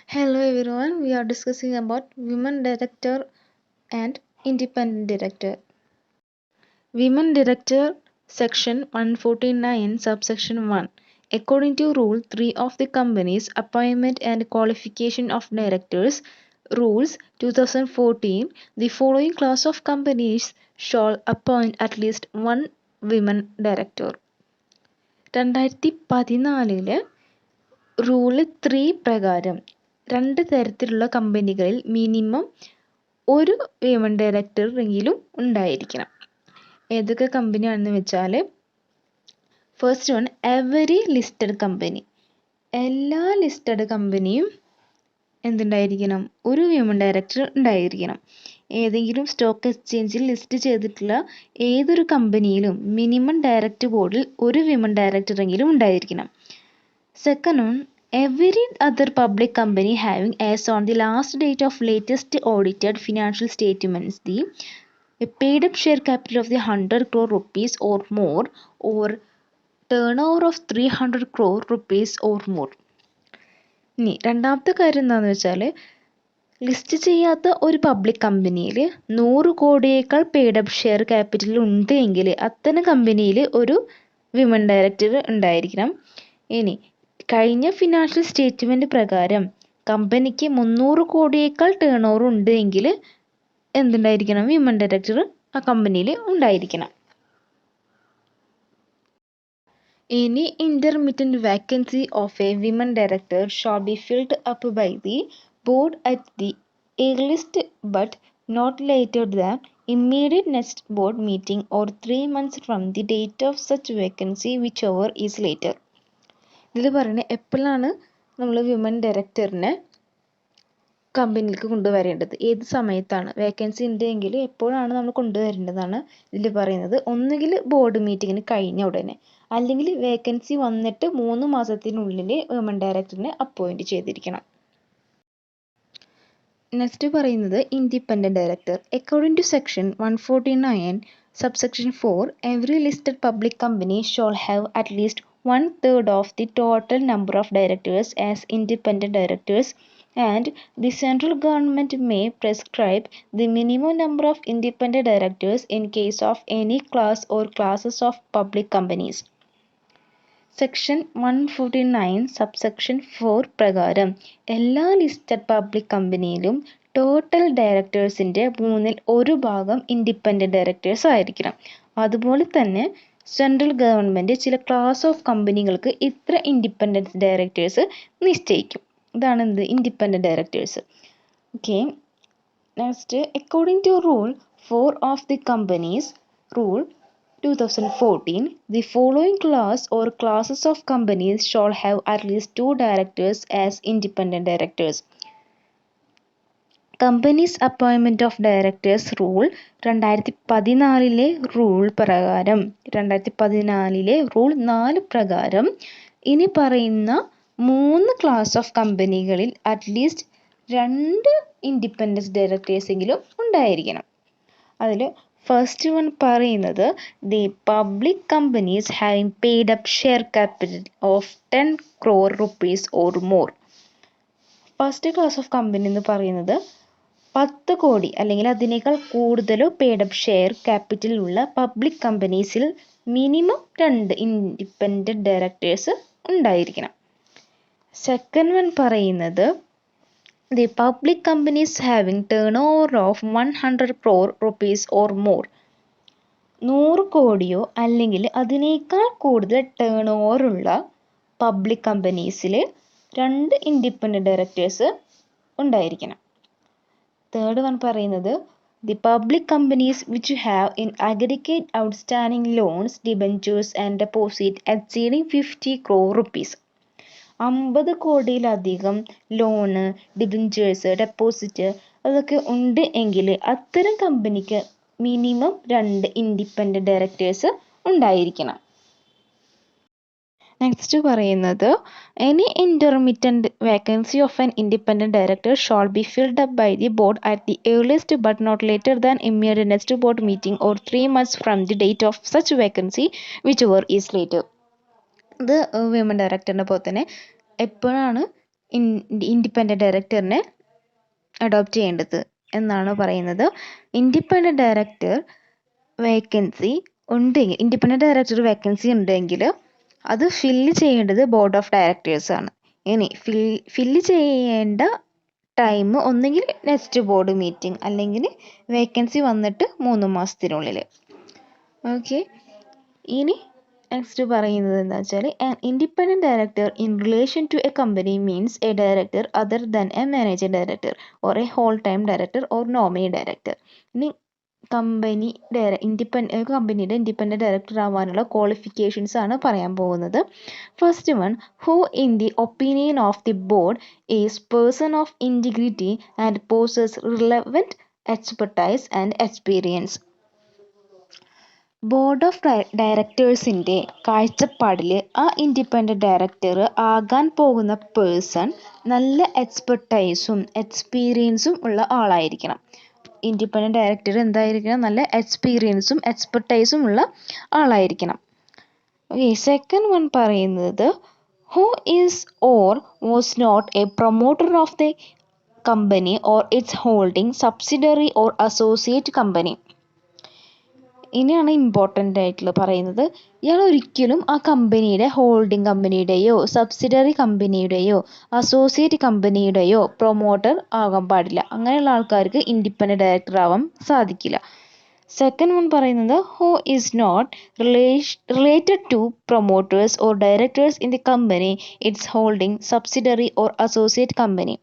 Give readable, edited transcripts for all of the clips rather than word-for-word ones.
Hello everyone, we are discussing about women director and independent director. Women director section 149 subsection 1. According to rule 3 of the company's appointment and qualification of directors rules 2014, the following class of companies shall appoint at least one women director. 2014 rule 3 പ്രകാരം രണ്ട് തരത്തിലുള്ള കമ്പനികളിൽ minimum ഒരു women ഡയറക്ടറെങ്കിലും ഉണ്ടായിരിക്കണം. ഏതൊക്കെ കമ്പനിയാണെന്ന് വെച്ചാൽ first one every listed company. എല്ലാ listed കമ്പനിയും എന്തുണ്ടായിരിക്കണം? ഒരു വിമൻ ഡയറക്ടർ ഉണ്ടായിരിക്കണം. ഏതെങ്കിലും സ്റ്റോക്ക് എക്സ്ചേഞ്ചിൽ ലിസ്റ്റ് ചെയ്തിട്ടുള്ള ഏതൊരു കമ്പനിയിലും മിനിമം ഡയറക്ടർ ബോർഡിൽ ഒരു വിമൻ ഡയറക്ടറെങ്കിലും ഉണ്ടായിരിക്കണം. Second one, every other public company having as on the last date of latest audited financial statements the paid up share capital of the 100 crore rupees or more or turnover of 300 crore rupees or more. ഇനി രണ്ടാമത്തെ കാര്യം എന്താണെന്ന് വെച്ചാൽ list ചെയ്യാത്ത ഒരു public കമ്പനിയിൽ 100 കോടിയേക്കാൾ paid up share capital ഉണ്ട് എങ്കിൽ അത്തരം കമ്പനിയിൽ ഒരു വിമൻ ഡയറക്ടർ ഉണ്ടായിരിക്കണം. ഇനി കഴിഞ്ഞ ഫിനാൻഷ്യൽ സ്റ്റേറ്റ്മെൻറ്റ് പ്രകാരം കമ്പനിക്ക് 300 കോടിയേക്കാൾ ടേൺ ഓവർ ഉണ്ട് എങ്കിൽ എന്തുണ്ടായിരിക്കണം? വിമൻ ഡയറക്ടർ ആ കമ്പനിയിൽ ഉണ്ടായിരിക്കണം. Any intermittent vacancy of a women director shall be filled up by the board at the earliest but not later than immediate next board meeting or 3 months from the date of such vacancy, whichever is later. ഇതിൽ പറയുന്നത് എപ്പോഴാണ് നമ്മൾ women ഡയറക്ടറിനെ കമ്പനിയിലേക്ക് കൊണ്ടുവരേണ്ടത്, ഏത് സമയത്താണ് vacancy ഉണ്ടെങ്കിൽ എപ്പോഴാണ് നമ്മൾ കൊണ്ടുവരേണ്ടതാണ് ഇതിൽ പറയുന്നത്. ഒന്നുകിൽ ബോർഡ് മീറ്റിങ്ങിന് കഴിഞ്ഞ ഉടനെ, അല്ലെങ്കിൽ വേക്കൻസി വന്നിട്ട് 3 മാസത്തിനുള്ളിൽ വിമൻ ഡയറക്ടറിനെ അപ്പോയിൻറ്റ് ചെയ്തിരിക്കണം. നെക്സ്റ്റ് പറയുന്നത് independent director. According to section 149 subsection 4, every listed public company shall have at least 1/3 of the total number of directors as independent directors, and the central government may prescribe the minimum number of independent directors in case of any class or classes of public companies. Section 149 subsection 4 പ്രകാരം എല്ലാ listed public കമ്പനിയിലും total ഡയറക്ടേഴ്സിൻ്റെ 1/3 independent directors ആയിരിക്കണം. അതുപോലെ തന്നെ central government ചില class of കമ്പനികൾക്ക് ഇത്ര ഇൻഡിപെൻഡൻറ്റ് ഡയറക്ടേഴ്സ് നിശ്ചയിക്കും. ഇതാണ് എന്ത്? Independent directors. Okay, next according to rule 4 of the companies rule 2014, the following class or classes of companies shall have at least 2 directors as independent directors. Companies appointment of directors rule 2014 rule പ്രകാരം 2014 rule 4 പ്രകാരം ഇനി പറയുന്ന 3 class of കമ്പനികളിൽ at least 2 independent ഡയറക്ടേഴ്സെങ്കിലും ഉണ്ടായിരിക്കണം. അതിൽ first one പറയുന്നത് the public companies having paid up share capital of 10 crore rupees or more. First class of company എന്ന് പറയുന്നത് 10 കോടി അല്ലെങ്കിൽ അതിനേക്കാൾ കൂടുതലോ പെയ്ഡ് അപ്പ് ഷെയർ ക്യാപിറ്റൽ ഉള്ള പബ്ലിക് കമ്പനീസിൽ മിനിമം 2 ഇൻഡിപെൻഡൻറ്റ് ഡയറക്ടേഴ്സ് ഉണ്ടായിരിക്കണം. സെക്കൻഡ് വൺ പറയുന്നത് the public companies having turnover of 100 crore rupees or more. 100 കോടിയോ അല്ലെങ്കിൽ അതിനേക്കാൾ കൂടുതൽ ടേൺ ഓവർ ഉള്ള പബ്ലിക് കമ്പനീസിൽ 2 ഇൻഡിപെൻഡൻറ്റ് ഡയറക്ടേഴ്സ് ഉണ്ടായിരിക്കണം. തേർഡ് വൺ പറയുന്നത് the public companies which have in aggregate outstanding loans debentures and deposit exceeding 50 crore rupees. 50 കോടിയിലധികം loan, debentures, deposit അതൊക്കെ ഉണ്ട് എങ്കിൽ അത്തരം കമ്പനിക്ക് മിനിമം 2 ഇൻഡിപെൻഡൻറ്റ് ഡയറക്ടേഴ്സ് ഉണ്ടായിരിക്കണം. നെക്സ്റ്റ് പറയുന്നത് any intermittent vacancy of an independent director shall be filled up by the board at the earliest but not later than immediate next board meeting or 3 months from the date of such vacancy whichever is later. ഇത് women ഡയറക്ടറിൻ്റെ പോലെ തന്നെ എപ്പോഴാണ് independent ഡയറക്ടറിനെ adopt ചെയ്യേണ്ടത് എന്നാണ് പറയുന്നത്. Independent director vacancy ഉണ്ടെങ്കിൽ, ഇൻഡിപെൻഡൻറ്റ് ഡയറക്ടർ വേക്കൻസി ഉണ്ടെങ്കിൽ അത് ഫില്ല് ചെയ്യേണ്ടത് ബോർഡ് ഓഫ് ഡയറക്ടേഴ്സ് ആണ്. ഇനി ഫില്ല് ചെയ്യേണ്ട ടൈം ഒന്നുകിൽ നെക്സ്റ്റ് ബോർഡ് മീറ്റിംഗ് അല്ലെങ്കിൽ വേക്കൻസി വന്നിട്ട് 3 മാസത്തിനുള്ളിൽ. ഓക്കെ, ഇനി നെക്സ്റ്റ് പറയുന്നത് എന്താ വെച്ചാൽ, an independent director in relation to a company means a director other than a managing director or a whole time director or nominee director. ഇനി കമ്പനിയുടെ ഇൻഡിപെൻഡൻറ്റ് ഡയറക്ടർ ആവാനുള്ള ക്വാളിഫിക്കേഷൻസ് ആണ് പറയാൻ പോകുന്നത്. First one, who in the opinion of the board is person of integrity and possess relevant expertise and experience. Board of ഡയറക്ടേഴ്സിൻ്റെ കാഴ്ചപ്പാടിൽ ആ independent director ആകാൻ പോകുന്ന പേഴ്സൺ നല്ല എക്സ്പെർട്ടൈസും എക്സ്പീരിയൻസും ഉള്ള ആളായിരിക്കണം. ഇൻഡിപെൻഡൻറ്റ് ഡയറക്ടർ എന്തായിരിക്കണം? നല്ല എക്സ്പീരിയൻസും എക്സ്പെർട്ടൈസും ഉള്ള ആളായിരിക്കണം. ഓക്കെ, സെക്കൻഡ് വൺ പറയുന്നത്, who is or was not a promoter of the company or its holding subsidiary or associate company. ഇനിയാണ് ഇമ്പോർട്ടൻ്റ് ആയിട്ടുള്ള പറയുന്നത്, ഇയാൾ ഒരിക്കലും ആ കമ്പനിയുടെ ഹോൾഡിംഗ് കമ്പനിയുടെയോ സബ്സിഡറി കമ്പനിയുടെയോ അസോസിയേറ്റ് കമ്പനിയുടെയോ പ്രൊമോട്ടർ ആകാൻ പാടില്ല. അങ്ങനെയുള്ള ആൾക്കാർക്ക് ഇൻഡിപെൻഡൻറ്റ് ഡയറക്ടർ ആവാൻ സാധിക്കില്ല. സെക്കൻഡ് വൺ പറയുന്നത്, who is not related to promoters or directors in the company its holding subsidiary or associate company.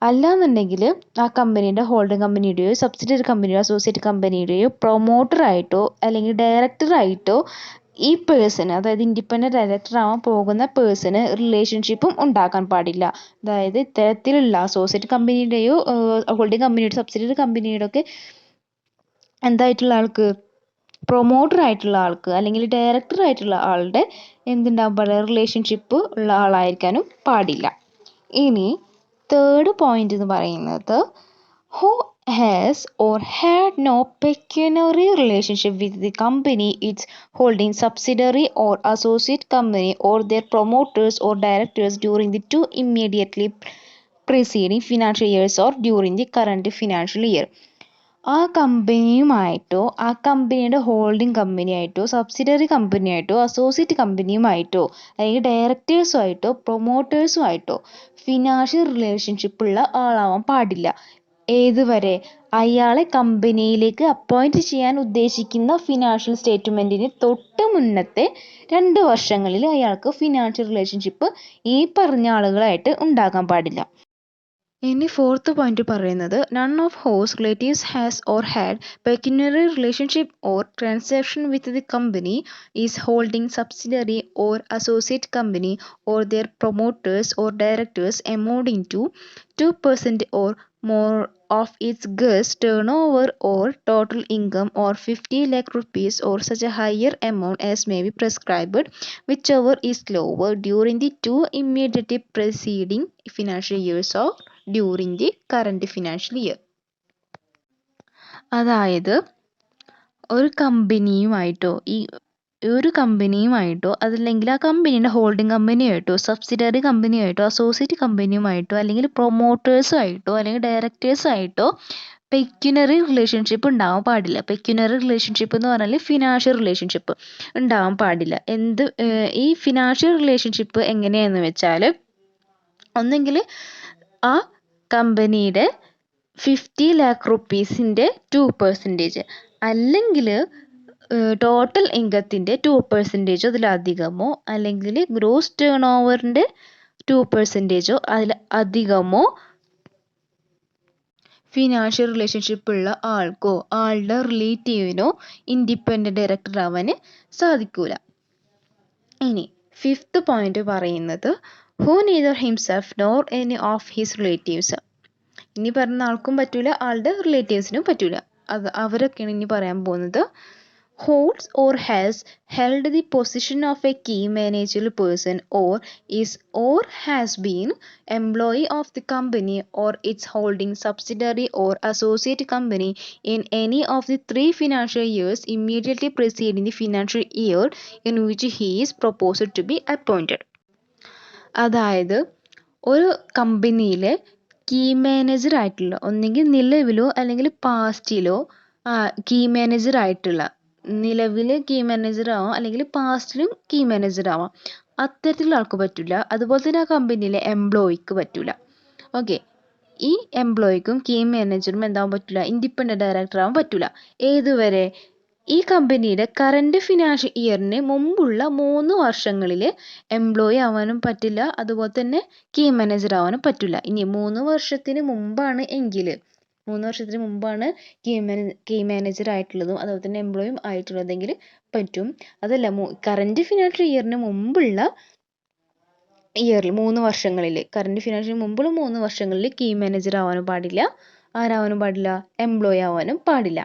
അല്ലാന്നുണ്ടെങ്കിൽ ആ കമ്പനീൻ്റെ ഹോൾഡിംഗ് കമ്പനിയുടെയോ സബ്സിഡറി കമ്പനിയോ അസോസിയേറ്റ് കമ്പനിയുടെയോ പ്രൊമോട്ടറായിട്ടോ അല്ലെങ്കിൽ ഡയറക്ടറായിട്ടോ ഈ പേഴ്സണ്, അതായത് ഇൻഡിപെൻഡൻറ്റ് ഡയറക്ടർ ആവാൻ പോകുന്ന പേഴ്സണ് റിലേഷൻഷിപ്പും ഉണ്ടാക്കാൻ പാടില്ല. അതായത് ഇത്തരത്തിലുള്ള അസോസിയേറ്റ് കമ്പനിയുടെയോ ഹോൾഡിംഗ് കമ്പനിയുടെ സബ്സിഡറി കമ്പനിയുടെ ഒക്കെ എന്തായിട്ടുള്ള ആൾക്ക്, പ്രൊമോട്ടർ ആയിട്ടുള്ള ആൾക്ക് അല്ലെങ്കിൽ ഡയറക്ടർ ആയിട്ടുള്ള ആളുടെ എന്തുണ്ടാകാൻ പാടില്ല? റിലേഷൻഷിപ്പ് ഉള്ള ആളായിരിക്കാനും പാടില്ല. ഇനി തേർഡ് പോയിന്റ് എന്ന് പറയുന്നത്, who has or had no pecuniary relationship with the company its holding subsidiary or associate company or their promoters or directors during the 2 immediately preceding financial years or during the current financial year. ആ കമ്പനിയുമായിട്ടോ ആ കമ്പനിയുടെ holding കമ്പനിയായിട്ടോ subsidiary കമ്പനിയായിട്ടോ associate കമ്പനിയുമായിട്ടോ അല്ലെങ്കിൽ ഡയറക്ടേഴ്സുമായിട്ടോ പ്രൊമോട്ടേഴ്സുമായിട്ടോ financial relationship ഉള്ള ആളാവാൻ പാടില്ല. ഏതുവരെ? അയാളെ കമ്പനിയിലേക്ക് appoint ചെയ്യാൻ ഉദ്ദേശിക്കുന്ന ഫിനാൻഷ്യൽ സ്റ്റേറ്റ്മെൻറ്റിന് തൊട്ട് മുന്നത്തെ 2 വർഷങ്ങളിൽ അയാൾക്ക് ഫിനാൻഷ്യൽ റിലേഷൻഷിപ്പ് ഈ പറഞ്ഞ ആളുകളായിട്ട് ഉണ്ടാകാൻ പാടില്ല. ഇനി ഫോർത്ത് പോയിന്റ് പറയുന്നത്, none of whose relatives has or had pecuniary relationship or transaction with the company its holding subsidiary or associate company or their promoters or directors amounting to 2% or more of its gross turnover or total income or 50 lakh rupees or such a higher amount as may be prescribed, whichever is lower during the 2 immediately preceding financial years or during the current financial year. അതായത് ഒരു കമ്പനിയുമായിട്ടോ അതല്ലെങ്കിൽ ആ കമ്പനിയുടെ holding കമ്പനിയായിട്ടോ subsidiary കമ്പനിയായിട്ടോ associate കമ്പനിയുമായിട്ടോ അല്ലെങ്കിൽ പ്രൊമോട്ടേഴ്സുമായിട്ടോ അല്ലെങ്കിൽ ഡയറക്ടേഴ്സായിട്ടോ പെക്യുനറി relationship ഉണ്ടാവാൻ പാടില്ല. പെക്യുനറി relationship എന്ന് പറഞ്ഞാൽ ഫിനാൻഷ്യൽ റിലേഷൻഷിപ്പ് ഉണ്ടാവാൻ പാടില്ല. ഈ ഫിനാൻഷ്യൽ റിലേഷൻഷിപ്പ് എങ്ങനെയാണെന്ന് വെച്ചാൽ, ഒന്നെങ്കിൽ ആ കമ്പനിയുടെ 50 lakh റുപ്പീസിൻ്റെ 2%, അല്ലെങ്കിൽ ടോട്ടൽ ഇൻകത്തിൻ്റെ 2%, അതിലധികമോ, അല്ലെങ്കിൽ ഗ്രോസ് ടേൺ ഓവറിൻ്റെ 2%, അതിൽ അധികമോ ഫിനാൻഷ്യൽ റിലേഷൻഷിപ്പ് ഉള്ള ആൾക്കോ ആളുടെ റിലേറ്റീവിനോ ഇൻഡിപെൻഡൻറ്റ് ഡയറക്ടർ ആവാൻ സാധിക്കൂല. ഇനി ഫിഫ്ത്ത് പോയിന്റ് പറയുന്നത്, who neither himself nor any of his relatives. ഇനി പറഞ്ഞ ആൾക്കും പറ്റൂല, ആളുടെ റിലേറ്റീവ്സിനും പറ്റൂല. അവരൊക്കെയാണ് ഇനി പറയാൻ പോകുന്നത്. holds or has held the position of a key managerial person or is or has been employee of the company or its holding subsidiary or associate company in any of the 3 financial years immediately preceding the financial year in which he is proposed to be appointed. അതായത് ഒരു കമ്പനിയിലെ key manager ആയിട്ടുള്ള, ഒന്നെങ്കിൽ നിലവിലോ അല്ലെങ്കിൽ പാസ്റ്റിലോ key manager ആയിട്ടുള്ള, നിലവിൽ key manager ആവാം അല്ലെങ്കിൽ പാസ്റ്റിലും കീ മാനേജർ ആവാം, അത്തരത്തിലുള്ള ആൾക്ക് പറ്റില്ല. അതുപോലെ തന്നെ ആ കമ്പനിയിലെ എംപ്ലോയിക്ക് പറ്റില്ല. ഓക്കെ, ഈ എംപ്ലോയിക്കും കീ മാനേജറും എന്താവാൻ പറ്റില്ല, ഇൻഡിപെൻഡൻറ്റ് ഡയറക്ടർ ആവാൻ പറ്റില്ല. ഏതുവരെ? ഈ കമ്പനിയുടെ കറണ്ട് ഫിനാൻഷ്യൽ ഇയറിന് മുമ്പുള്ള 3 വർഷങ്ങളിൽ എംപ്ലോയി ആവാനും പറ്റില്ല, അതുപോലെ തന്നെ കീ മാനേജർ ആവാനും പറ്റില്ല. ഇനി 3 വർഷത്തിന് മുമ്പാണ് എങ്കിൽ, 3 വർഷത്തിന് മുമ്പാണ് കീ മാനേജർ ആയിട്ടുള്ളതും അതുപോലെ തന്നെ എംപ്ലോയും ആയിട്ടുള്ളതെങ്കിൽ പറ്റും. അതല്ല, കറണ്ട് ഫിനാൻഷ്യൽ ഇയറിന് മുമ്പുള്ള ഇയറിൽ 3 വർഷങ്ങളിൽ, കറണ്ട് ഫിനാൻഷ്യൽ മുമ്പുള്ള 3 വർഷങ്ങളിൽ കീ മാനേജർ ആവാനും പാടില്ല. ആരാവാനും പാടില്ല? എംപ്ലോയി ആവാനും പാടില്ല.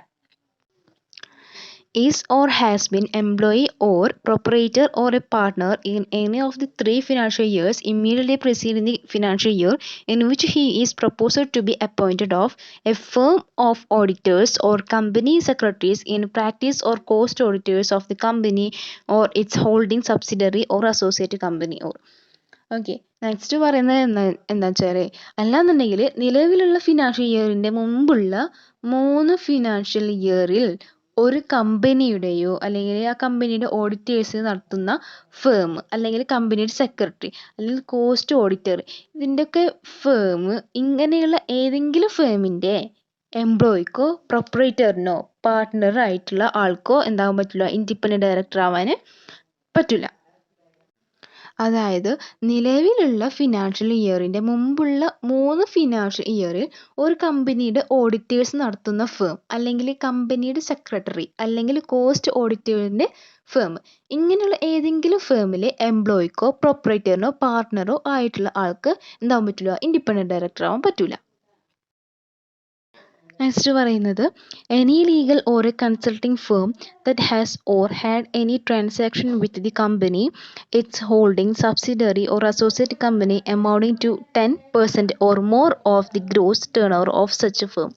Is or has been employee or proprietor or a partner in any of the 3 financial years immediately preceding the financial year in which he is proposed to be appointed of a firm of auditors or company secretaries in practice or cost auditors of the company or its holding subsidiary or associate company or. Okay, next പറയുന്നത് എന്താ വെച്ചാൽ, അല്ലാന്നുണ്ടെങ്കിൽ നിലവിലുള്ള financial ഇയറിൻ്റെ മുമ്പുള്ള 3 financial ഇയറിൽ ഒരു കമ്പനിയുടെയോ അല്ലെങ്കിൽ ആ കമ്പനിയുടെ ഓഡിറ്റേഴ്സ് നടത്തുന്ന ഫേം, അല്ലെങ്കിൽ കമ്പനിയുടെ സെക്രട്ടറി, അല്ലെങ്കിൽ കോസ്റ്റ് ഓഡിറ്റർ, ഇതിൻ്റെയൊക്കെ ഫേം, ഇങ്ങനെയുള്ള ഏതെങ്കിലും ഫേമിൻ്റെ എംപ്ലോയിക്കോ പ്രൊപ്പറേറ്ററിനോ പാർട്ട്ണർ ആയിട്ടുള്ള ആൾക്കോ എന്താകാൻ പറ്റില്ല, ഇൻഡിപെൻഡൻറ്റ് ഡയറക്ടർ ആവാൻ പറ്റില്ല. അതായത് നിലവിലുള്ള ഫിനാൻഷ്യൽ ഇയറിൻ്റെ മുമ്പുള്ള 3 ഫിനാൻഷ്യൽ ഇയറിൽ ഒരു കമ്പനിയുടെ ഓഡിറ്റേഴ്സ് നടത്തുന്ന ഫേം, അല്ലെങ്കിൽ കമ്പനിയുടെ സെക്രട്ടറി, അല്ലെങ്കിൽ കോസ്റ്റ് ഓഡിറ്റേഴ്സിൻ്റെ ഫേം, ഇങ്ങനെയുള്ള ഏതെങ്കിലും ഫേമിലെ എംപ്ലോയിക്കോ പ്രൊപ്പറേറ്ററിനോ പാർട്ട്ണറോ ആയിട്ടുള്ള ആൾക്ക് എന്താകാൻ പറ്റില്ല, ഇൻഡിപെൻഡൻറ്റ് ഡയറക്ടർ ആവാൻ പറ്റില്ല. നെക്സ്റ്റ് പറയുന്നത്, any legal or A consulting firm that has or had any transaction with the company, its holding subsidiary or associate company amounting to 10% or more of the gross turnover of such a firm.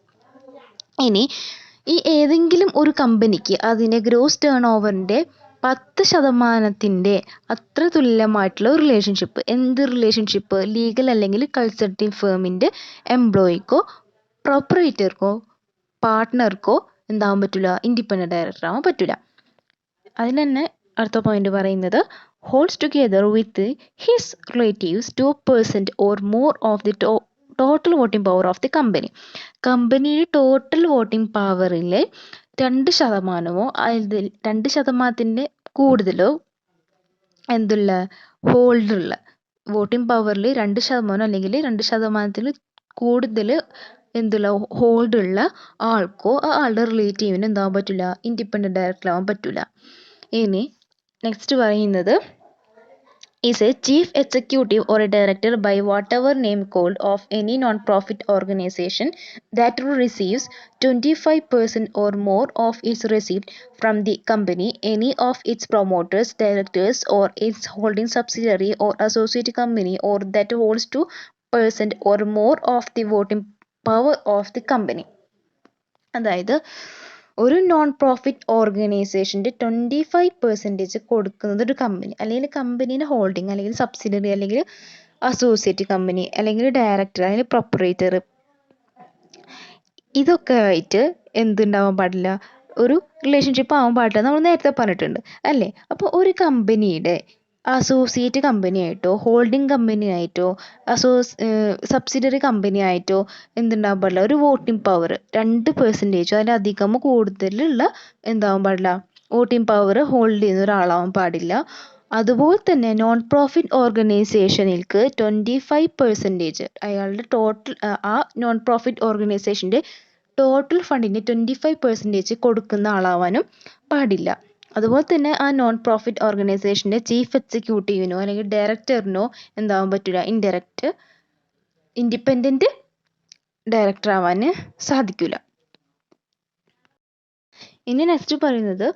ഇനി ഈ ഏതെങ്കിലും ഒരു കമ്പനിക്ക് അതിൻ്റെ gross turn ഓവറിൻ്റെ 10% അത്ര തുല്യമായിട്ടുള്ള ഒരു relationship, എന്ത് relationship? Legal അല്ലെങ്കിൽ കൺസൾട്ടിംഗ് ഫേമിൻ്റെ എംപ്ലോയിക്കോ പ്രൊപ്പറേറ്റർക്കോ പാർട്ട്ണർക്കോ എന്താവാൻ പറ്റില്ല, ഇൻഡിപെൻഡൻറ്റ് ഡയറക്ടർ ആവാൻ പറ്റില്ല. അതിന് തന്നെ അടുത്ത പോയിന്റ് പറയുന്നത്, holds together with his relatives 2% or more of the total voting power of the company. കമ്പനിയുടെ ടോട്ടൽ വോട്ടിംഗ് പവറിൽ 2%, അതിൽ 2% കൂടുതലോ എന്തുള്ള ഹോൾഡറുള്ള, വോട്ടിംഗ് പവറിൽ 2% അല്ലെങ്കിൽ 2% കൂടുതൽ എന്തുള്ള ഹോൾഡുള്ള ആൾക്കോ ആ ആളുടെ റിലേറ്റീവിന് എന്താവാൻ പറ്റില്ല, ഇൻഡിപെൻഡൻറ്റ് ഡയറക്ടർ ആവാൻ പറ്റില്ല. ഇനി നെക്സ്റ്റ് പറയുന്നത്, is a chief executive or a director by whatever name called of any non-profit organization that receives 25% or more of its receipt from the company, any of its promoters, directors or its holding subsidiary or associate company, or that holds 2% or more of the voting power of the company. അതായത് ഒരു non profit ഓർഗനൈസേഷൻ്റെ 25% കൊടുക്കുന്നത് ഒരു company, അല്ലെങ്കിൽ കമ്പനീൻ്റെ holding, അല്ലെങ്കിൽ subsidiary, അല്ലെങ്കിൽ associate company, അല്ലെങ്കിൽ director, അല്ലെങ്കിൽ proprietor, ഇതൊക്കെ ആയിട്ട് എന്തുണ്ടാവാൻ പാടില്ല, ഒരു റിലേഷൻഷിപ്പ് ആവാൻ പാടില്ല, നമ്മൾ നേരത്തെ പറഞ്ഞിട്ടുണ്ട് അല്ലേ. അപ്പോൾ ഒരു കമ്പനിയുടെ അസോസിയേറ്റ് കമ്പനി ആയിട്ടോ ഹോൾഡിംഗ് കമ്പനി ആയിട്ടോ സബ്സിഡറി കമ്പനി ആയിട്ടോ എന്തുണ്ടാവാൻ പാടില്ല, ഒരു വോട്ടിംഗ് പവർ 2% അതിലധികമോ കൂടുതലുള്ള എന്താവാൻ പാടില്ല, വോട്ടിംഗ് പവർ ഹോൾഡ് ചെയ്യുന്ന ഒരാളാവാൻ പാടില്ല. അതുപോലെ തന്നെ നോൺ പ്രോഫിറ്റ് ഓർഗനൈസേഷനിൽക്ക് 25% അയാളുടെ ടോട്ടൽ, ആ നോൺ പ്രോഫിറ്റ് ഓർഗനൈസേഷൻ്റെ ടോട്ടൽ ഫണ്ടിൻ്റെ 25% കൊടുക്കുന്ന ആളാവാനും പാടില്ല. അതുപോലെ തന്നെ ആ നോൺ പ്രോഫിറ്റ് ഓർഗനൈസേഷൻ്റെ ചീഫ് എക്സിക്യൂട്ടീവിനോ അല്ലെങ്കിൽ ഡയറക്ടറിനോ എന്താവാൻ പറ്റില്ല, ഇൻഡിപെൻഡൻറ്റ് ഡയറക്ടർ ആവാൻ സാധിക്കില്ല. ഇനി നെക്സ്റ്റ് പറയുന്നത്,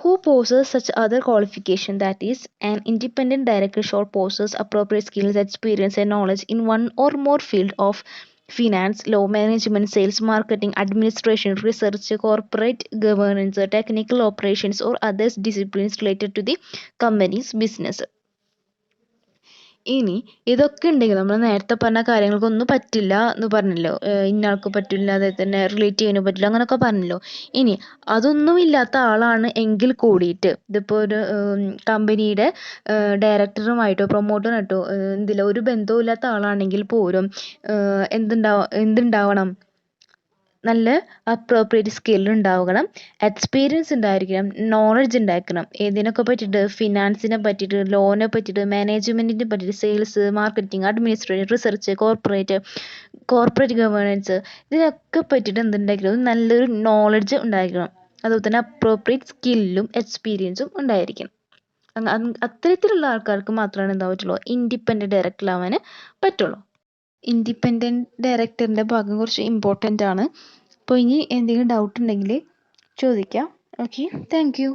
who possesses such other qualification, that is an independent director shall possess appropriate skills, experience and knowledge in one or more field of finance, law, management, sales, marketing, administration, research, corporate governance, technical operations or other disciplines related to the company's business. ഇനി ഇതൊക്കെ ഉണ്ടെങ്കിൽ നമ്മൾ നേരത്തെ പറഞ്ഞ കാര്യങ്ങൾക്കൊന്നും പറ്റില്ല എന്ന് പറഞ്ഞല്ലോ, ഇന്ന ആൾക്ക് പറ്റില്ല, അതേ തന്നെ റിലേറ്റ് ചെയ്യാനും പറ്റില്ല അങ്ങനെയൊക്കെ പറഞ്ഞല്ലോ. ഇനി അതൊന്നും ഇല്ലാത്ത ആളാണ് എങ്കിൽ കൂടിയിട്ട് ഇതിപ്പോൾ ഒരു കമ്പനിയുടെ ഡയറക്ടറുമായിട്ടോ പ്രൊമോട്ടറായിട്ടോ എന്തില്ല ഒരു ബന്ധവും ഇല്ലാത്ത ആളാണെങ്കിൽ പോലും എന്തുണ്ടാവണം, നല്ല അപ്രോപ്രിയേറ്റ് സ്കിൽ ഉണ്ടാവണം, എക്സ്പീരിയൻസ് ഉണ്ടായിരിക്കണം, നോളജ് ഉണ്ടായിരിക്കണം. ഏതിനൊക്കെ പറ്റിയിട്ട്, ഫിനാൻസിനെ പറ്റിയിട്ട്, ലോണിനെ പറ്റിയിട്ട്, മാനേജ്മെൻറ്റിനെ പറ്റിയിട്ട്, sales, marketing, administration, research, corporate governance, ഇതിനൊക്കെ പറ്റിയിട്ട് എന്തുണ്ടായിരിക്കണം, നല്ലൊരു നോളജ് ഉണ്ടായിരിക്കണം. അതുപോലെ തന്നെ അപ്രോപ്രിയേറ്റ് സ്കില്ലും എക്സ്പീരിയൻസും ഉണ്ടായിരിക്കണം. അത്തരത്തിലുള്ള ആൾക്കാർക്ക് മാത്രമാണ് എന്താ പറ്റുള്ളൂ, ഇൻഡിപെൻഡൻറ്റ് ഡയറക്ടർ ആവാൻ പറ്റുള്ളൂ. ഇൻഡിപെൻഡൻറ്റ് ഡയറക്ടറിൻ്റെ ഭാഗം കുറച്ച് ഇമ്പോർട്ടൻ്റ് ആണ്. അപ്പോൾ ഇനി എന്തെങ്കിലും ഡൗട്ട് ഉണ്ടെങ്കിൽ ചോദിക്കാം. Okay, thank you.